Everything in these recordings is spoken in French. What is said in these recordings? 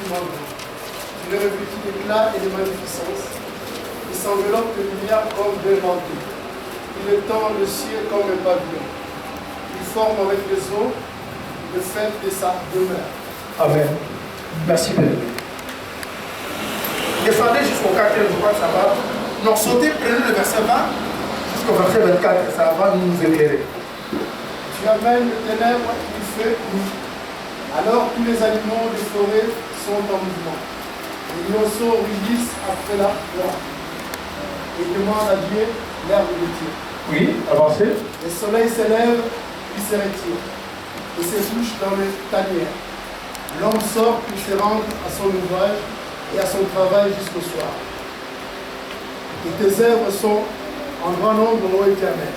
infiniment grand. Il est revêtu d'éclat et de magnificence. Il s'enveloppe de lumière comme d'un manteau. Il étend le ciel comme un pavillon. Il forme avec les eaux le fait de sa demeure. Amen. Merci, Père. Descendez jusqu'au 4e, je crois que ça va. Non, sautez, prenez le verset 20 jusqu'au verset 24, ça va nous éclairer. Tu amènes le ténèbre, il fait nuit. Alors tous les animaux des forêts sont en mouvement. Les lionceaux rugissent après la loi et demandent à Dieu l'herbe de Dieu. Oui, avancez. Le soleil s'élève, puis se retire, et se couche dans le tanière. L'homme sort puis se rendre à son ouvrage et à son travail jusqu'au soir. Et tes œuvres sont en grand nombre, ô Éternel.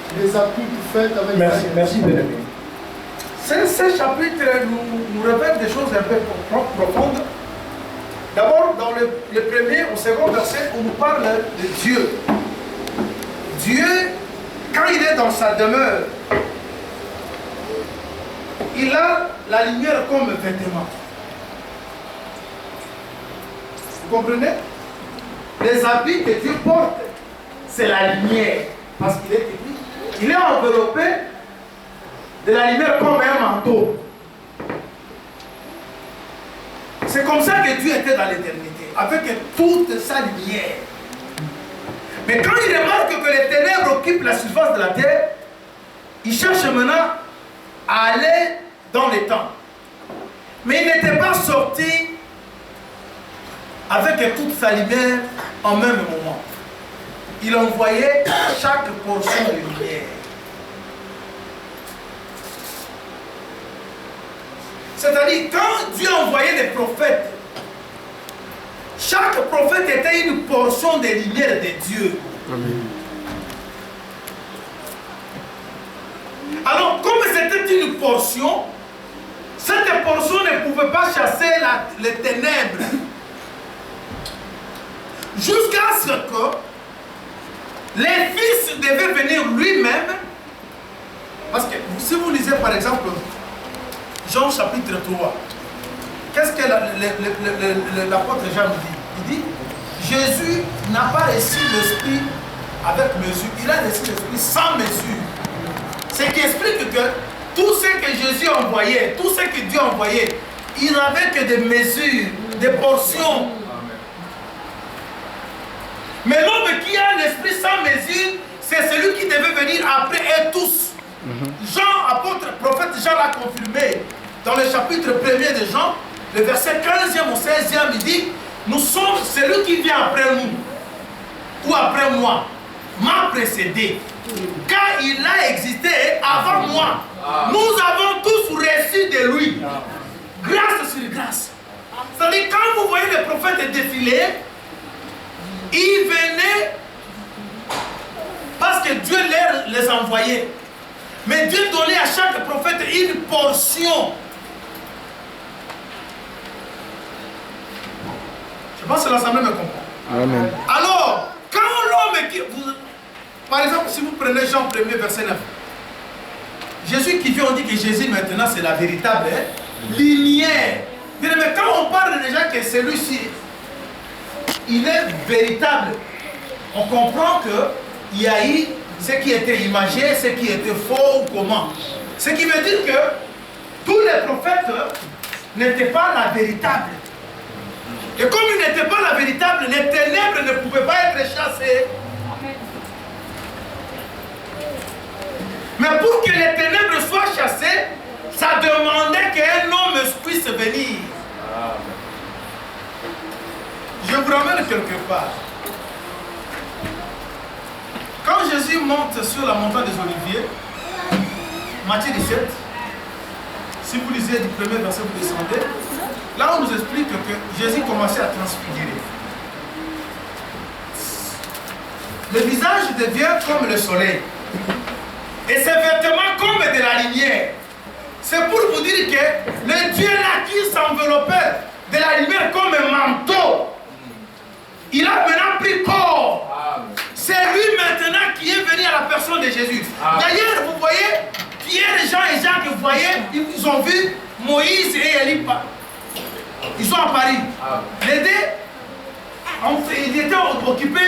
Tu les as toutes faites avec Merci, merci, bien-aimé. Ces chapitres nous révèlent des choses un peu profondes. D'abord, dans le premier ou second verset, on nous parle de Dieu. Dieu, quand il est dans sa demeure, il a la lumière comme vêtement. Vous comprenez? Les habits que Dieu porte, c'est la lumière. Parce qu'il est écrit, il est enveloppé de la lumière comme un manteau. C'est comme ça que Dieu était dans l'éternité, avec toute sa lumière. Mais quand il remarque que les ténèbres occupent la surface de la terre, il cherche maintenant à aller dans les temps. Mais il n'était pas sorti avec toute sa lumière en même moment. Il envoyait chaque portion de lumière. C'est-à-dire, quand Dieu envoyait les prophètes, chaque prophète était une portion de lumière de Dieu. Amen. Alors, comme c'était une portion, cette portion ne pouvait pas chasser les ténèbres. Jusqu'à ce que les fils devaient venir lui-même. Parce que si vous lisez par exemple Jean chapitre 3, qu'est-ce que l'apôtre Jean dit? Il dit, Jésus n'a pas reçu l'esprit avec mesure, il a reçu l'esprit sans mesure. Ce qui explique que tout ce que Jésus envoyait, tout ce que Dieu envoyait, il n'avait que des mesures, des portions. Mais l'homme qui a l'esprit sans mesure, c'est celui qui devait venir après eux tous. Jean, apôtre, prophète Jean l'a confirmé dans le chapitre 1er de Jean, le verset 15e au 16e, il dit, nous sommes celui qui vient après nous, ou après moi, m'a précédé, car il a existé avant moi. Nous avons tous reçu de lui, grâce sur grâce. C'est-à-dire, quand vous voyez les prophètes défiler, ils venaient parce que Dieu les envoyait. Mais Dieu donnait à chaque prophète une portion. Je pense que l'Assemblée me comprend. Amen. Alors, quand l'homme qui... par exemple, si vous prenez Jean 1er, verset 9. Jésus qui vient, on dit que Jésus maintenant c'est la véritable lumière. Mais quand on parle déjà que celui-ci, il est véritable, on comprend qu'il y a eu ce qui était imagé, ce qui était faux ou comment. Ce qui veut dire que tous les prophètes n'étaient pas la véritable. Et comme ils n'étaient pas la véritable, les ténèbres ne pouvaient pas être chassées. Mais pour que les ténèbres soient chassées, ça demandait qu'un homme puisse venir. Je vous ramène quelque part. Quand Jésus monte sur la montagne des Oliviers, Matthieu 17, si vous lisez du premier verset, vous descendez, là on nous explique que Jésus commençait à transfigurer. Le visage devient comme le soleil. Et ses vêtements comme de la lumière. C'est pour vous dire que le Dieu là qui s'enveloppait de la lumière comme un manteau, il a maintenant pris corps. C'est lui maintenant qui est venu à la personne de Jésus. D'ailleurs, vous voyez, Pierre, Jean et Jacques, vous voyez, ils ont vu Moïse et Élie. Ils sont à Paris. L'aider, il était occupé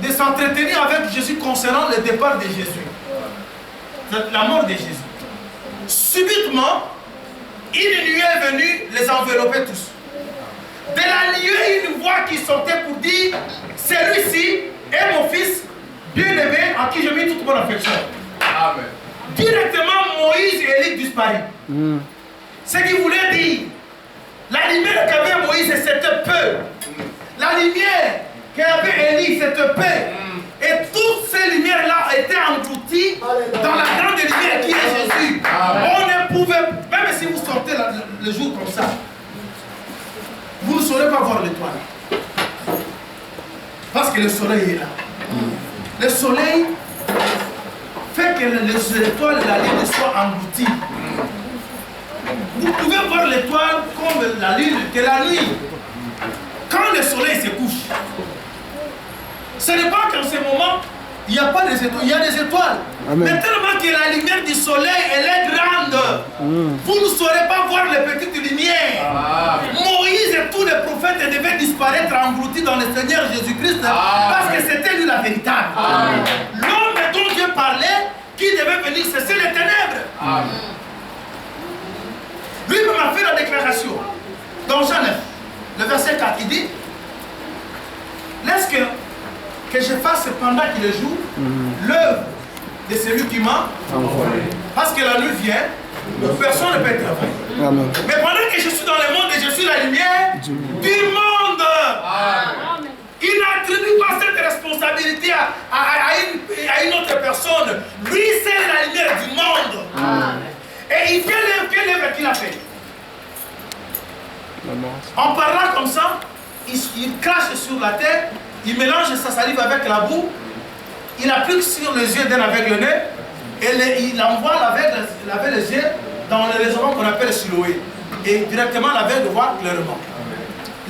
de s'entretenir avec Jésus concernant le départ de Jésus. La mort de Jésus. Subitement, une nuée est venue les envelopper tous. De la nuée, une voix qui sortait pour dire, celui-ci est mon fils bien-aimé en qui je mets toute mon affection. Amen. Directement, Moïse et Élie disparus. Ce qui voulait dire, la lumière qu'avait Moïse, c'était peu. La lumière qu'avait Élie, c'était peu. Et toutes ces lumières-là étaient englouties dans la grande lumière qui est Jésus. On ne pouvait, même si vous sortez le jour comme ça, vous ne saurez pas voir l'étoile. Parce que le soleil est là. Le soleil fait que les étoiles de la lune soient englouties. Vous pouvez voir l'étoile comme la lune, que la nuit. Quand le soleil se couche, ce n'est pas qu'en ce moment, il n'y a pas des étoiles, il y a des étoiles. Amen. Mais tellement que la lumière du soleil, elle est grande. Vous ne saurez pas voir les petites lumières. Moïse et tous les prophètes devaient disparaître engloutis dans le Seigneur Jésus-Christ parce que c'était lui la véritable. L'homme dont Dieu parlait, qui devait venir cesser les ténèbres. Lui-même a fait la déclaration. Dans Jean 9, le verset 4, il dit, laisse que je fasse pendant qu'il est jour l'œuvre de celui qui m'a envoyé. Parce que la nuit vient, personne ne peut travailler. Mais pendant que je suis dans le monde et je suis la lumière du monde, il n'attribue pas cette responsabilité à une autre personne. Lui, c'est la lumière du monde. Et il fait l'œuvre qu'il a fait. En parlant comme ça, il crache sur la terre, il mélange sa salive avec la boue, il applique sur les yeux d'un aveugle-né et il envoie l'aveugle les yeux dans le réservoir qu'on appelle Siloé. Et directement l'aveugle voit clairement.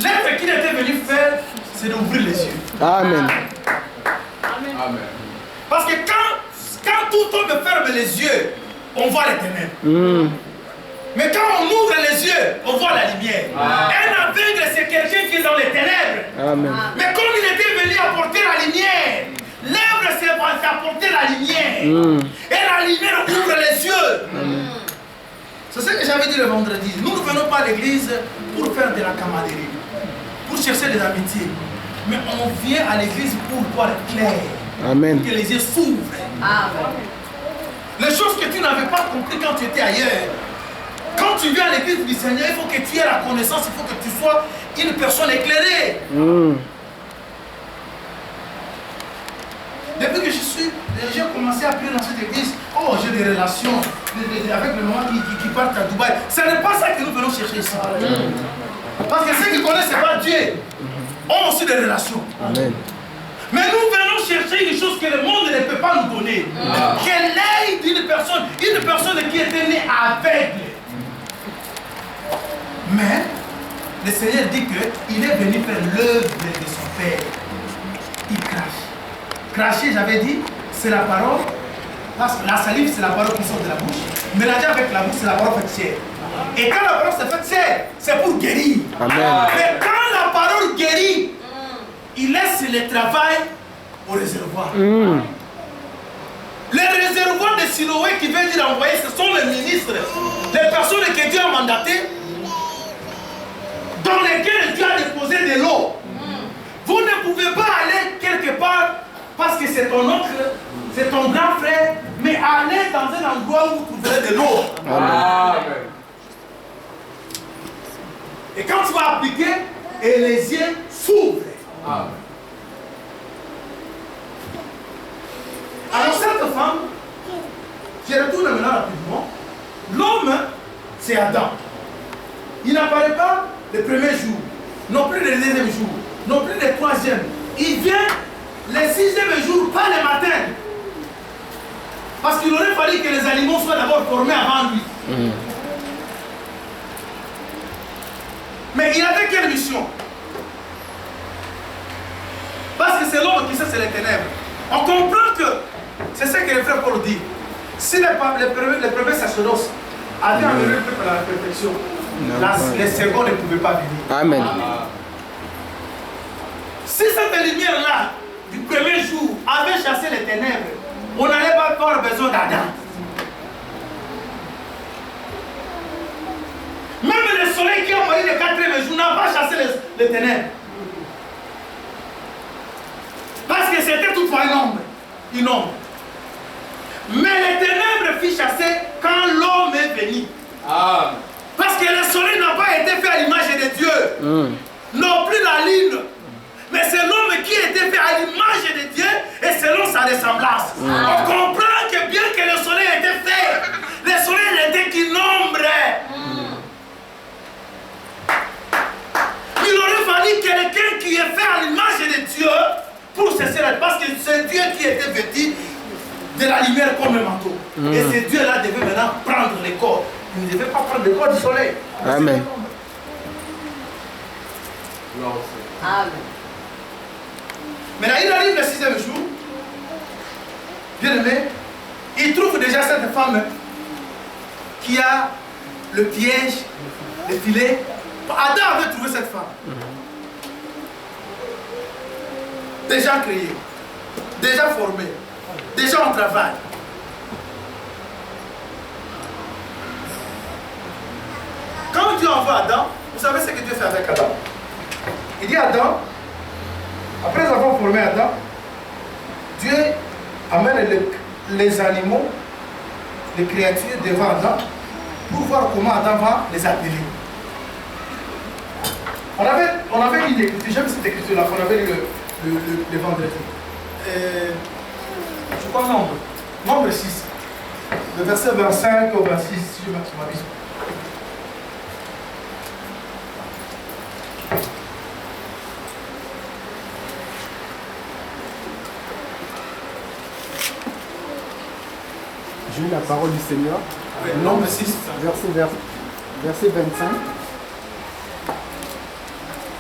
L'œuvre qu'il était venu faire, c'est d'ouvrir les yeux. Amen. Amen. Parce que quand tout homme ferme les yeux, on voit les ténèbres. Mais quand on ouvre les yeux, on voit la lumière. Un aveugle, c'est quelqu'un qui est dans les ténèbres. Amen. Mais comme il était venu apporter la lumière, l'œuvre, c'est apporter la lumière. Et la lumière ouvre les yeux. C'est ce que j'avais dit le vendredi. Nous ne venons pas à l'église pour faire de la camaraderie, pour chercher des amitiés. Mais on vient à l'église pour voir clair. Amen. Pour que les yeux s'ouvrent. Les choses que tu n'avais pas compris quand tu étais ailleurs. Quand tu viens à l'église du Seigneur, il faut que tu aies la connaissance, il faut que tu sois une personne éclairée. Depuis que j'ai commencé à prier dans cette église, oh, j'ai des relations avec les mamans qui partent à Dubaï. Ce n'est pas ça que nous venons chercher ici. Parce que ceux qui connaissent pas Dieu ont aussi des relations. Amen. Mais nous venons chercher une chose que le monde ne peut pas nous donner. Quelle est une personne qui était née aveugle. Mais le Seigneur dit qu'il est venu faire l'œuvre de son Père. Il crache. Cracher, j'avais dit, c'est la parole. Parce que la salive, c'est la parole qui sort de la bouche. Mélanger avec la bouche, c'est la parole faite chair. Et quand la parole s'est faite chair, c'est pour guérir. Amen. Mais quand la parole guérit, il laisse le travail au réservoir. Les réservoirs de Siloé qui veut dire envoyer, ce sont les ministres, les personnes que Dieu a mandatées, dans lesquelles Dieu a déposé de l'eau. Vous ne pouvez pas aller quelque part parce que c'est ton oncle, c'est ton grand frère, mais allez dans un endroit où vous trouverez de l'eau. Et quand tu vas appliquer, et les yeux s'ouvrent. Alors cette femme, je retourne maintenant rapidement. L'homme, c'est Adam. Il n'apparaît pas le premier jour, non plus le deuxième jour, non plus le troisième. Il vient le sixième jour, pas le matin. Parce qu'il aurait fallu que les animaux soient d'abord formés avant lui. Mais il avait quelle mission? Parce que c'est l'homme qui sait, c'est les ténèbres. On comprend que c'est ce que le frère Paul dit. Si les premiers sacerdoces avaient amené le peuple à la perfection, les secondes ne pouvaient pas venir. Amen. Si cette lumière-là, du premier jour, avait chassé les ténèbres, on n'allait pas avoir besoin d'Adam. Même le soleil qui a moyen le quatrième jour n'a pas chassé les ténèbres. Parce que c'était toutefois une ombre. Mais les ténèbres furent chassées quand l'homme est venu. Parce que le soleil n'a pas été fait à l'image de Dieu. Non plus la lune. Mais c'est l'homme qui a été fait à l'image de Dieu et selon sa ressemblance. On comprend que bien que le soleil ait été fait, le soleil n'était qu'une ombre. Il aurait fallu quelqu'un qui est fait à l'image de Dieu pour cesser la... Parce que c'est Dieu qui était vêtu de la lumière comme le manteau. Et ce Dieu-là devait maintenant prendre les corps. Il ne devait pas prendre le corps du soleil. Amen. Amen. Maintenant, il arrive le 6e jour. Bien aimé, il trouve déjà cette femme qui a le piège, le filet. Adam avait trouvé cette femme. Déjà créée, déjà formée, déjà en travail. Quand Dieu envoie Adam, vous savez ce que Dieu fait avec Adam? Il dit à Adam, après avoir formé Adam, Dieu amène les animaux, les créatures devant Adam pour voir comment Adam va les appeler. On avait lu l'écriture, j'aime cette écriture-là, qu'on avait lu le vendredi. Je crois nombre 6, le verset 25 au 26, si je ne m'abuse pas. J'ai eu la parole du Seigneur. Oui, nombre 6. Verset 25.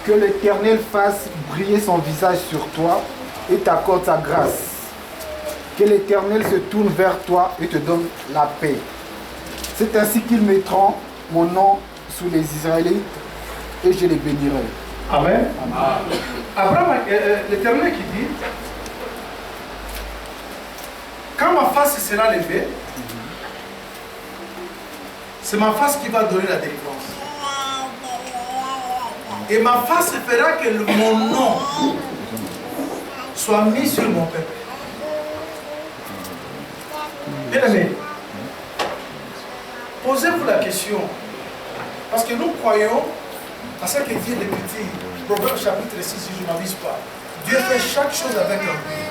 Que l'Éternel fasse briller son visage sur toi et t'accorde sa grâce. Que l'Éternel se tourne vers toi et te donne la paix. C'est ainsi qu'ils mettront mon nom sous les Israélites et je les bénirai. Amen. Abraham, l'Éternel qui dit, quand ma face sera levée, c'est ma face qui va donner la délivrance. Et ma face fera que mon nom soit mis sur mon peuple. Bien aimé, posez-vous la question, parce que nous croyons à ce que dit le petit Proverbe chapitre 6, si je ne m'abuse pas. Dieu fait chaque chose avec un but.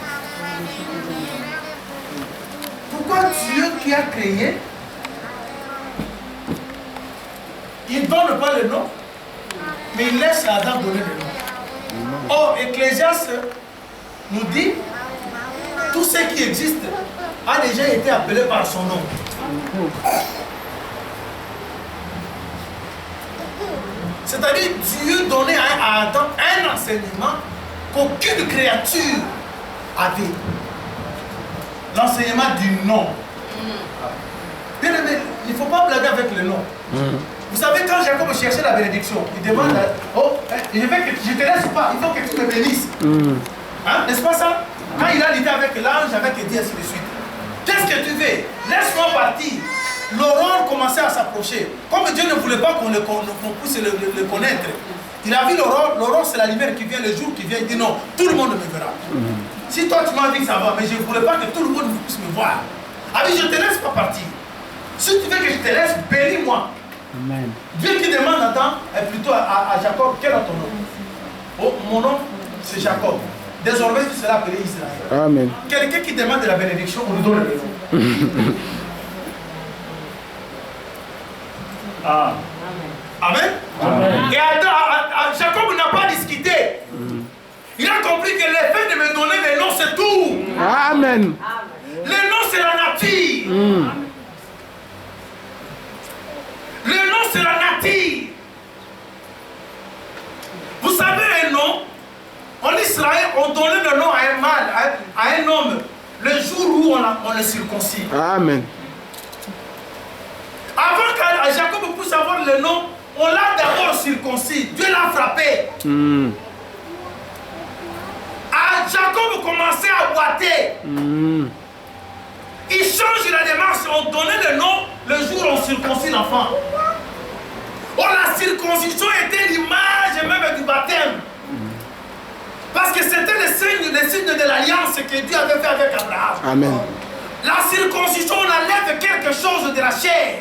Pourquoi Dieu qui a créé, il ne donne pas le nom, mais il laisse Adam donner le nom. Or, Ecclésiaste nous dit, tout ce qui existe a déjà été appelé par son nom. C'est-à-dire, Dieu donnait à Adam un enseignement qu'aucune créature avait. L'enseignement du nom. Bien aimé, il ne faut pas blaguer avec le nom. Vous savez, quand Jacob cherchait la bénédiction, il demande oh, je te laisse pas, il faut que tu me bénisses. Hein, n'est-ce pas ça? Quand il a lutté avec l'ange, avec Dieu, ainsi de suite. Qu'est-ce que tu veux? Laisse-moi partir. L'aurore commençait à s'approcher. Comme Dieu ne voulait pas qu'on puisse le connaître, il a vu l'aurore. L'aurore, c'est la lumière qui vient, le jour qui vient. Il dit non, tout le monde me verra. Si toi tu m'as dit que ça va, mais je ne voulais pas que tout le monde puisse me voir. Ah oui, je ne te laisse pas partir. Si tu veux que je te laisse, bénis-moi. Dieu qui demande à Adam, et plutôt à Jacob, quel est ton nom? Oh, mon nom, c'est Jacob. Désormais, tu seras appelé Israël. Amen. Quelqu'un qui demande de la bénédiction, on lui donne le nom. Amen. Amen. Et Adam, Jacob n'a pas discuté. Il a compris que le fait de me donner le nom, c'est tout. Amen. Le nom, c'est la nature. Le nom, c'est la nature. Vous savez, un nom, en Israël, on donnait le nom à un mâle, à un homme, le jour où on le circoncis. Amen. Avant que Jacob puisse avoir le nom, on l'a d'abord circoncis. Dieu l'a frappé. Jacob commençait à boiter. Il change la démarche. On donnait le nom le jour où on circoncis l'enfant. Oh, la circoncision était l'image même du baptême. Parce que c'était le signe de l'alliance que Dieu avait fait avec Abraham. Amen. La circoncision, on enlève quelque chose de la chair.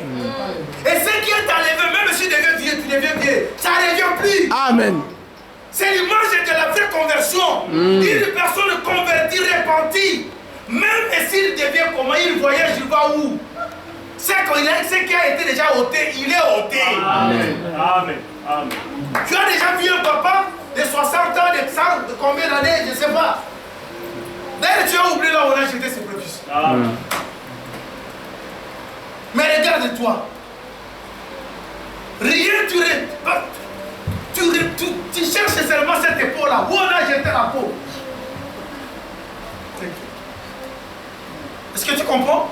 Et ce qui est enlevé, même si tu deviens vieux, ça ne revient plus. Amen. C'est l'image de la vraie conversion. Une personne convertie, repentie, même s'il devient comment, il voyage, il va où? Ce qui a été déjà ôté, il est ôté. Amen. Amen. Amen. Tu as déjà vu un papa de 60 ans, de combien d'années, je ne sais pas. D'ailleurs, tu as oublié là où on a jeté ses prépuces. Mais regarde-toi. Rien, tu cherches seulement cette épaule-là. Où on a jeté la peau? Est-ce que tu comprends?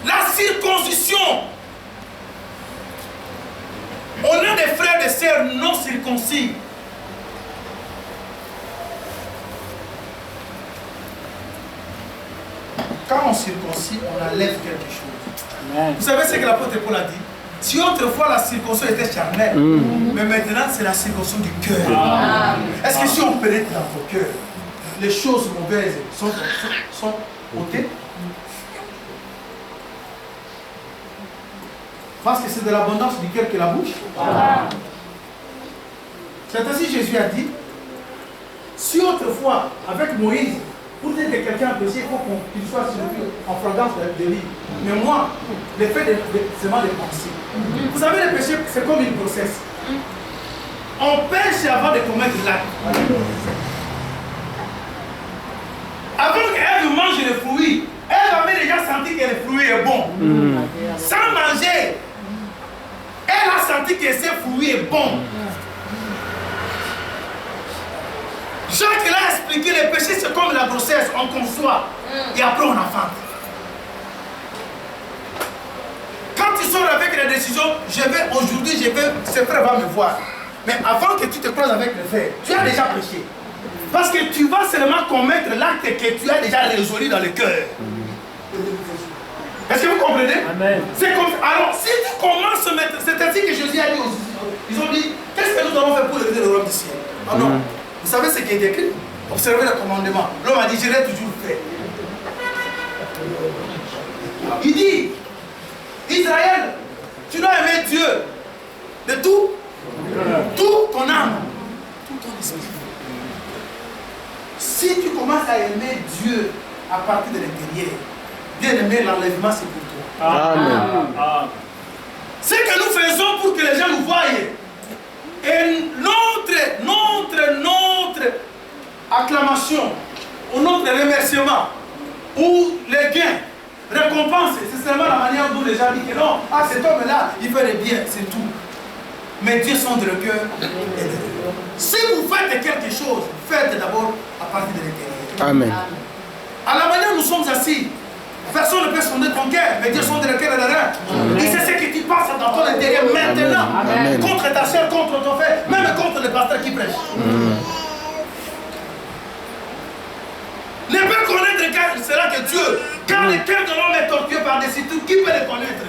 La circoncision. On a des frères et sœurs non circoncis. Quand on circoncis, on enlève quelque chose. Amen. Vous savez ce que l'apôtre Paul a dit? Si autrefois la circoncision était charnelle, mais maintenant c'est la circoncision du cœur. Est-ce que si on pénètre dans vos cœurs, les choses mauvaises sont ôtées? Parce que c'est de l'abondance du cœur que la bouche. C'est ainsi que Jésus a dit, si autrefois, avec Moïse, pour dire que quelqu'un a péché, il faut qu'il soit suivi en flagrance de lit. Mais moi, le fait seulement de penser. Vous savez, le péché, c'est comme une grossesse. On pêche avant de commettre l'acte. Avant qu'elle mange le fruit, elle avait déjà senti que le fruit est bon. Sans manger, elle a senti que ce fruit est bon. Jacques l'a expliqué, le péché c'est comme la grossesse, on conçoit et après on enfante. Quand tu sors avec la décision, aujourd'hui, ce frère va me voir. Mais avant que tu te croises avec le frère, tu as déjà péché. Parce que tu vas seulement commettre l'acte que tu as déjà résolu dans le cœur. Est-ce que vous comprenez? Amen. Alors, si tu commences à mettre, c'est ainsi que Jésus a dit aux ils ont dit, qu'est-ce que nous allons faire pour élever le royaume du ciel? Ah non. Vous savez ce qui est écrit? Observez le commandement. L'homme a dit, je l'ai toujours fait. Il dit, Israël, tu dois aimer Dieu de tout ton âme, tout ton esprit. Si tu commences à aimer Dieu à partir de l'intérieur, bien aimé, l'enlèvement c'est pour toi. Amen. Ce que nous faisons pour que les gens nous voient, et notre acclamation, ou notre remerciement, ou les gains, récompense, c'est seulement la manière dont les gens disent que non, cet homme-là, il fait le bien, c'est tout. Mais Dieu sonde le cœur. Si vous faites quelque chose, faites d'abord à partir de l'intérieur. Amen. À la manière où nous sommes assis, personne ne peut sonder ton cœur, mais Dieu sonde le cœur et le rein. Il sait ce que tu penses dans ton intérieur maintenant. Amen. Contre ta soeur, contre ton frère, même contre le pasteur qui prêche. Ne peut connaître car sera que Dieu. Car le cœur de l'homme est tortueux par-dessus tout, qui peut le connaître?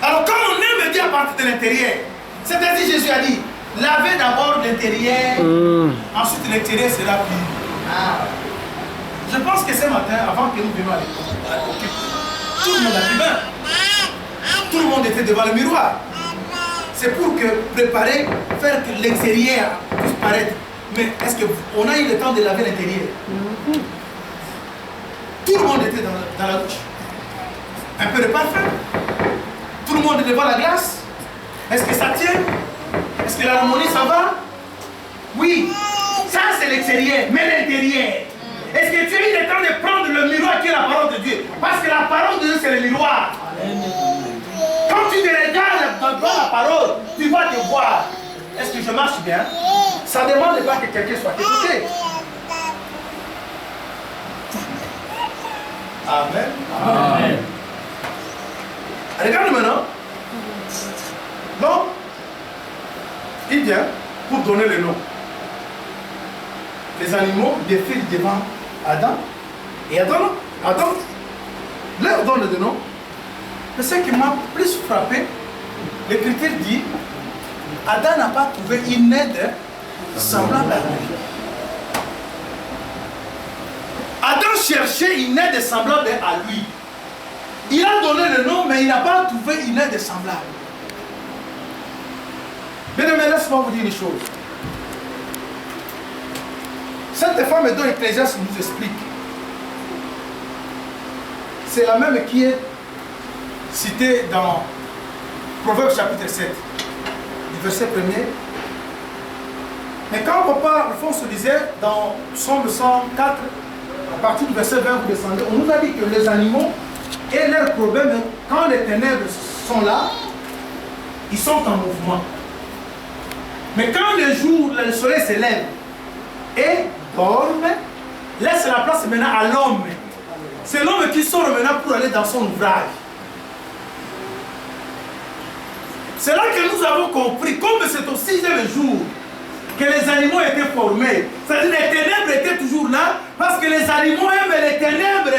Alors quand on aime Dieu à partir de l'intérieur, c'est ainsi Jésus a dit, lavez d'abord l'intérieur, ensuite l'extérieur sera pur. Je pense que ce matin, avant que nous venions à l'école, tout le monde a pris bain. Tout le monde était devant le miroir. C'est pour préparer, faire que l'extérieur puisse paraître. Mais est-ce qu'on a eu le temps de laver l'intérieur? Tout le monde était dans la douche. Un peu de parfum. Tout le monde est devant la glace. Est-ce que ça tient? Est-ce que l'harmonie ça va? Oui. Ça c'est l'extérieur. Mais l'intérieur. Est-ce que tu as eu le temps de prendre le miroir qui est la parole de Dieu? Parce que la parole de Dieu c'est le miroir. Quand tu te regardes dans la parole, tu vas te voir. Est-ce que je marche bien? Ça ne demande pas que quelqu'un soit écouté. Amen. Amen. Regarde maintenant. Donc, il vient pour donner le nom. Les animaux défilent devant Adam. Et Adam leur donne le nom. Mais ce qui m'a plus frappé, l'Écriture dit, Adam n'a pas trouvé une aide semblable à lui. Adam cherchait une aide semblable à lui. Il a donné le nom, mais il n'a pas trouvé une aide semblable. Bien aimé, laisse-moi vous dire une chose. Cette femme dont Ecclésiaste nous explique, c'est la même qui est citée dans Proverbes chapitre 7, du verset 1er. Mais quand papa Alphonse disait dans Psaume 104, à partir du verset 20, vous descendez, on nous a dit que les animaux et leurs problèmes, quand les ténèbres sont là, ils sont en mouvement. Mais quand le soleil se lève et dorme, laisse la place maintenant à l'homme. C'est l'homme qui sort maintenant pour aller dans son ouvrage. C'est là que nous avons compris, comme c'est au 6e jour que les animaux étaient formés. C'est-à-dire que les ténèbres étaient toujours là, parce que les animaux aiment les ténèbres.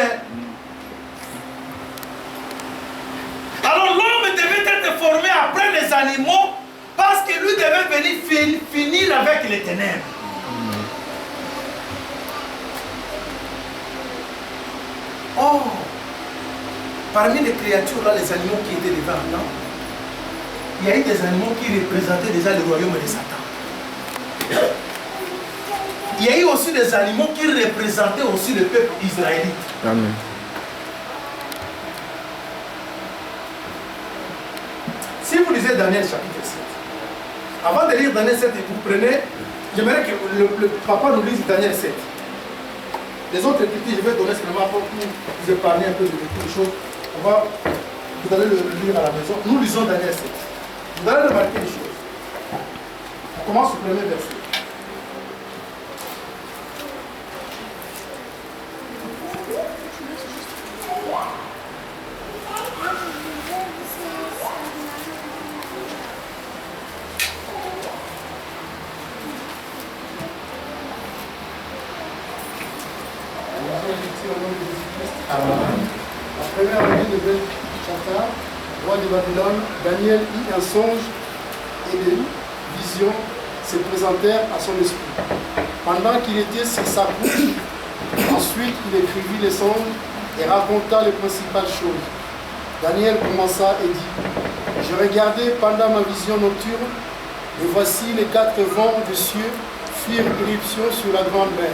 Alors l'homme devait être formé après les animaux, parce que lui devait venir finir avec les ténèbres. Oh, parmi les créatures là, les animaux qui étaient devant, non? Il y a eu des animaux qui représentaient déjà le royaume de Satan. Il y a eu aussi des animaux qui représentaient aussi le peuple israélite. Amen. Si vous lisez Daniel chapitre 7, avant de lire Daniel 7 et vous prenez, j'aimerais que le papa nous lise Daniel 7. Les autres écritures, je vais donner seulement pour vous épargner un peu de beaucoup de choses. Vous allez le lire à la maison. Nous lisons Daniel 7. Vous allez remarquer des choses. On commence au premier verset. La première année de Belshazzar, roi de Babylone, Daniel eut un songe et des visions se présentèrent à son esprit. Pendant qu'il était sur sa bouche, ensuite il écrivit les songes et raconta les principales choses. Daniel commença et dit, je regardais pendant ma vision nocturne, et voici les 4 vents du ciel firent irruption sur la grande mer.